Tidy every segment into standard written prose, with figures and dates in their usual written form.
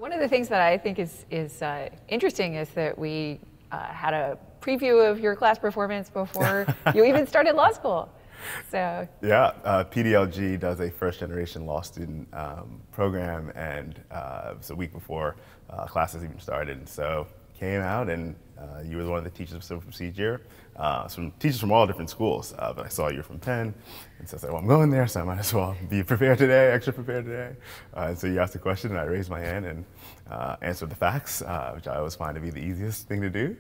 one of the things that I think is interesting is that we had a preview of your class performance before you even started law school. So yeah, PDLG does a first-generation law student program, and it was a week before classes even started. And so came out, and you were one of the teachers of civil procedure. Some teachers from all different schools, but I saw you were from Penn, and so I said, well, I'm going there, so I might as well be prepared today, extra prepared today. And so you asked a question, and I raised my hand and answered the facts, which I always find to be the easiest thing to do.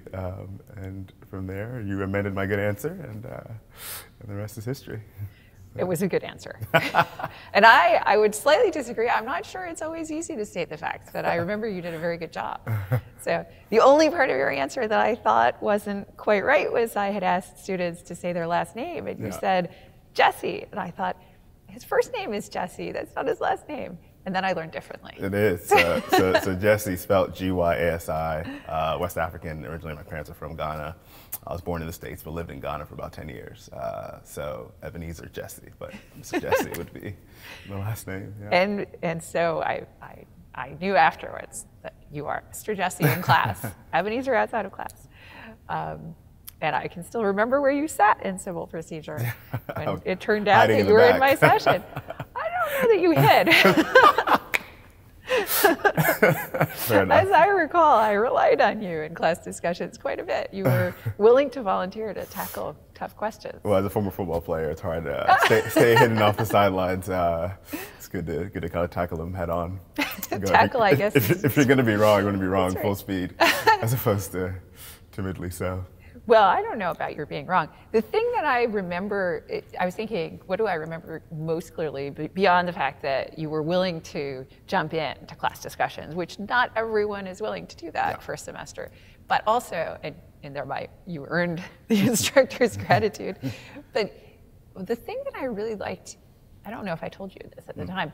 And from there, you amended my good answer, and the rest is history. It was a good answer. And I would slightly disagree. I'm not sure it's always easy to state the facts, but I remember you did a very good job. So the only part of your answer that I thought wasn't quite right was I had asked students to say their last name, and you said Gyasi. And I thought, his first name is Gyasi, that's not his last name. And then I learned differently. It is. So Gyasi, spelled G-Y-A-S-I, West African. Originally, my parents are from Ghana. I was born in the States, but lived in Ghana for about 10 years. So Ebenezer Gyasi, but Mr. Gyasi would be my last name. Yeah. And so I knew afterwards that you are Mr. Gyasi in class, Ebenezer outside of class. And I can still remember where you sat in civil procedure. When it turned out that you were in my session. I don't know that you hid. As I recall, I relied on you in class discussions quite a bit. You were willing to volunteer to tackle tough questions. Well, as a former football player, it's hard to stay hidden off the sidelines. It's good to kind of tackle them head on. Tackle, I guess. If you're going to be wrong, you're going to be wrong full speed, as opposed to timidly so. Well, I don't know about your being wrong. The thing that I remember, I was thinking, what do I remember most clearly, beyond the fact that you were willing to jump in to class discussions, which not everyone is willing to do that first semester, but also, and thereby you earned the instructor's gratitude. But the thing that I really liked, I don't know if I told you this at the time,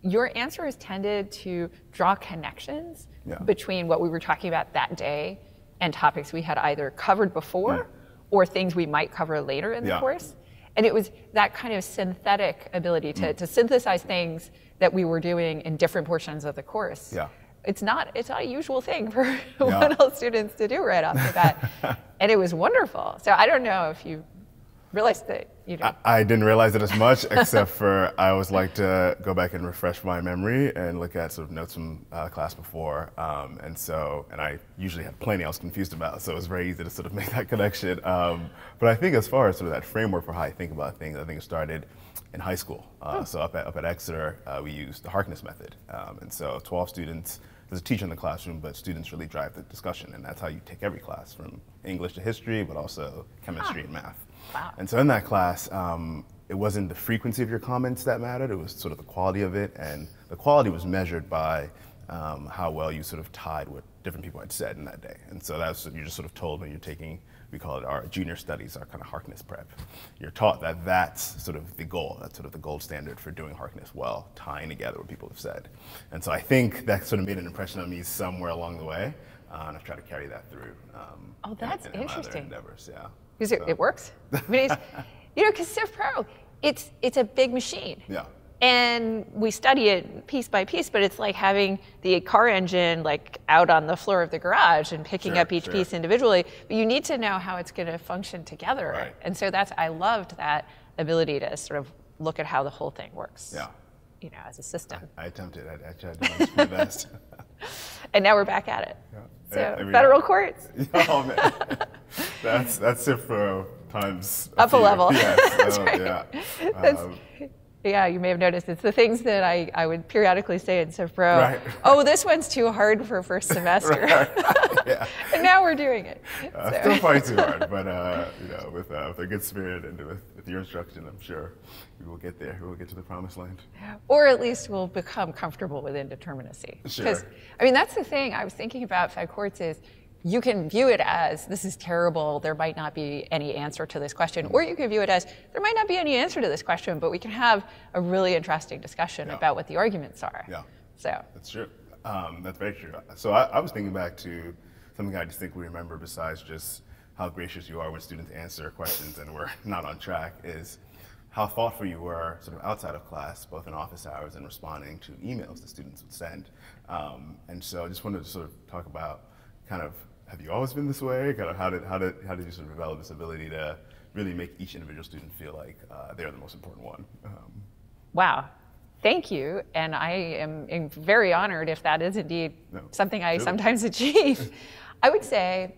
your answers tended to draw connections between what we were talking about that day and topics we had either covered before or things we might cover later in the course. And it was that kind of synthetic ability to synthesize things that we were doing in different portions of the course. Yeah. It's not a usual thing for 1L students to do right off the bat. And it was wonderful. So I don't know if you realized that you know. I didn't realize it as much, except for I always like to go back and refresh my memory and look at sort of notes from class before. And I usually had plenty I was confused about, so it was very easy to sort of make that connection. But I think as far as sort of that framework for how I think about things, I think it started in high school. So up at Exeter, we used the Harkness method. And so 12 students, there's a teacher in the classroom, but students really drive the discussion. And that's how you take every class, from English to history, but also chemistry and math. Wow. And so in that class, it wasn't the frequency of your comments that mattered, it was sort of the quality of it. And the quality was measured by how well you sort of tied what different people had said in that day. And so that's what you're just sort of told when you're taking, we call it our junior studies, our kind of Harkness prep. You're taught that that's sort of the goal, that's sort of the gold standard for doing Harkness well, tying together what people have said. And so I think that sort of made an impression on me somewhere along the way, and I've tried to carry that through. Oh, that's in interesting. My other endeavors, yeah. Because it works. I mean, because Civ Pro, it's a big machine. Yeah. And we study it piece by piece, but it's like having the car engine like out on the floor of the garage and picking up each piece individually. But you need to know how it's going to function together. Right. And so I loved that ability to sort of look at how the whole thing works. Yeah. You know, as a system. I attempted. I tried to do my best. And now we're back at it. Yeah. So federal courts. Oh man, that's it for times up a level. Yes. That's right. Yeah, you may have noticed it's the things that I would periodically say in Civ Pro. Right. Oh, this one's too hard for first semester. Yeah. And now we're doing it. Still probably too hard, but you know, with a good spirit and with your instruction, I'm sure we will get there. We will get to the promised land. Or at least we'll become comfortable with indeterminacy. Sure. Because I mean, that's the thing I was thinking about Fed courts is you can view it as this is terrible, there might not be any answer to this question, or you can view it as there might not be any answer to this question, but we can have a really interesting discussion about what the arguments are. Yeah, so that's true. That's very true. So I was thinking back to something I distinctly remember besides just how gracious you are when students answer questions and we're not on track is how thoughtful you were sort of outside of class, both in office hours and responding to emails that students would send. And so I just wanted to sort of talk about kind of, have you always been this way? Kind of how did you sort of develop this ability to really make each individual student feel like they're the most important one? Wow. Thank you, and I am very honored if that is indeed something I sometimes achieve. I would say,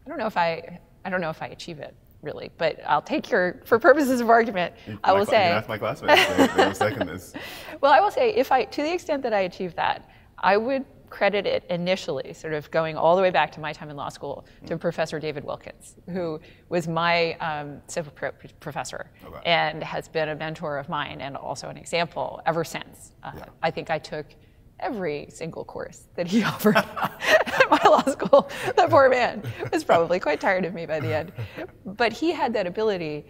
I don't know if I achieve it really, but I'll take for purposes of argument, I will say. You can ask my classmates; they will second this. Well, I will say, to the extent that I achieve that, I would credit it initially, sort of going all the way back to my time in law school, to Professor David Wilkins, who was my civil professor and has been a mentor of mine and also an example ever since. I think I took every single course that he offered at my law school. That poor man was probably quite tired of me by the end. But he had that ability.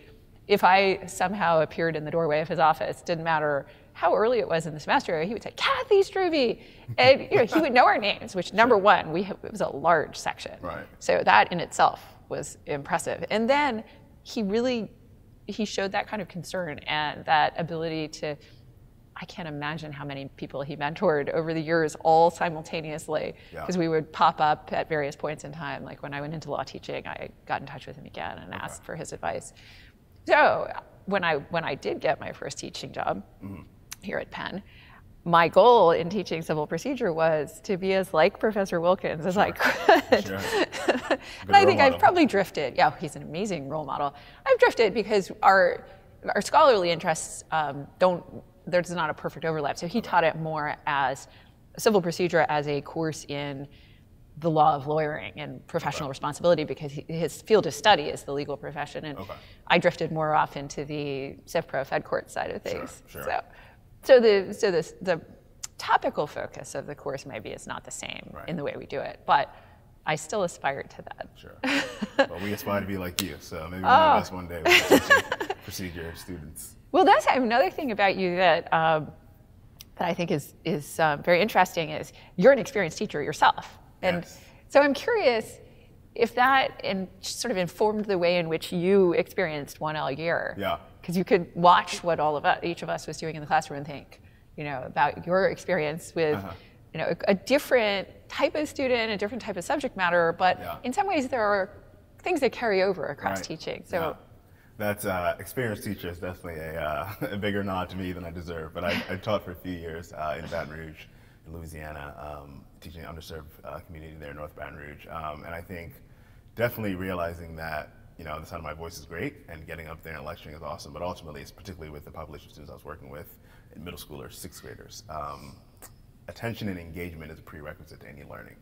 If I somehow appeared in the doorway of his office, didn't matter how early it was in the semester, he would say, "Kathy, Struve," and he would know our names. Which, number one, it was a large section, so that in itself was impressive. And then he showed that kind of concern and that ability to. I can't imagine how many people he mentored over the years, all simultaneously, because we would pop up at various points in time. Like when I went into law teaching, I got in touch with him again and asked for his advice. So when I did get my first teaching job here at Penn, my goal in teaching civil procedure was to be as like Professor Wilkins as I could. And I think I've probably drifted. Yeah, he's an amazing role model. I've drifted because our scholarly interests there's not a perfect overlap. So he taught it more as civil procedure as a course in the law of lawyering and professional responsibility, because his field of study is the legal profession, and I drifted more off into the Civ Pro Fed Court side of things. So the topical focus of the course maybe is not the same in the way we do it, but I still aspire to that. Well, we aspire to be like you, so maybe one of us one day will teach procedure students. Well, that's another thing about you that I think is very interesting is you're an experienced teacher yourself. And so I'm curious if that sort of informed the way in which you experienced 1L year. Because you could watch what each of us was doing in the classroom and think, about your experience with, a different type of student, a different type of subject matter, but in some ways there are things that carry over across teaching. So. That's experienced teacher is definitely a bigger nod to me than I deserve. But I taught for a few years in Baton Rouge, in Louisiana, teaching an underserved community there in North Baton Rouge. And I think definitely realizing that the sound of my voice is great and getting up there and lecturing is awesome. But ultimately, it's particularly with the population of students I was working with in middle schoolers, sixth graders. Attention and engagement is a prerequisite to any learning.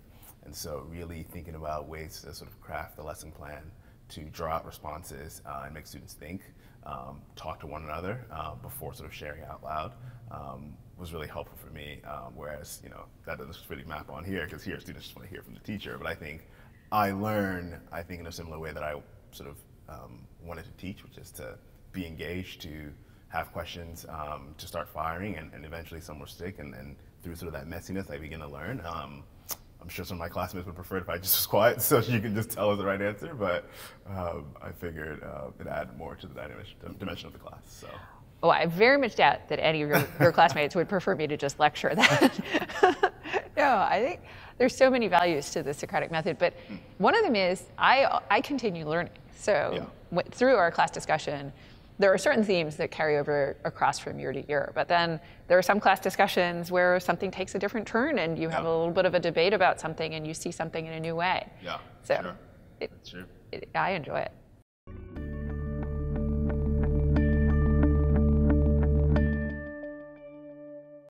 And so really thinking about ways to sort of craft the lesson plan to draw out responses and make students think, talk to one another before sort of sharing out loud was really helpful for me. Whereas, that doesn't really map on here because here students just want to hear from the teacher. But I think I learn, in a similar way that I sort of wanted to teach, which is to be engaged, to have questions, to start firing, and eventually some will stick. And through sort of that messiness, I begin to learn. I'm sure some of my classmates would prefer it if I just was quiet so you can just tell us the right answer, but I figured it added more to the dimension of the class. So. Oh, I very much doubt that any of your classmates would prefer me to just lecture that. No, I think there's so many values to the Socratic method, but one of them is I continue learning. So through our class discussion, there are certain themes that carry over across from year to year, but then there are some class discussions where something takes a different turn and you have a little bit of a debate about something and you see something in a new way. Yeah, so That's true. I enjoy it.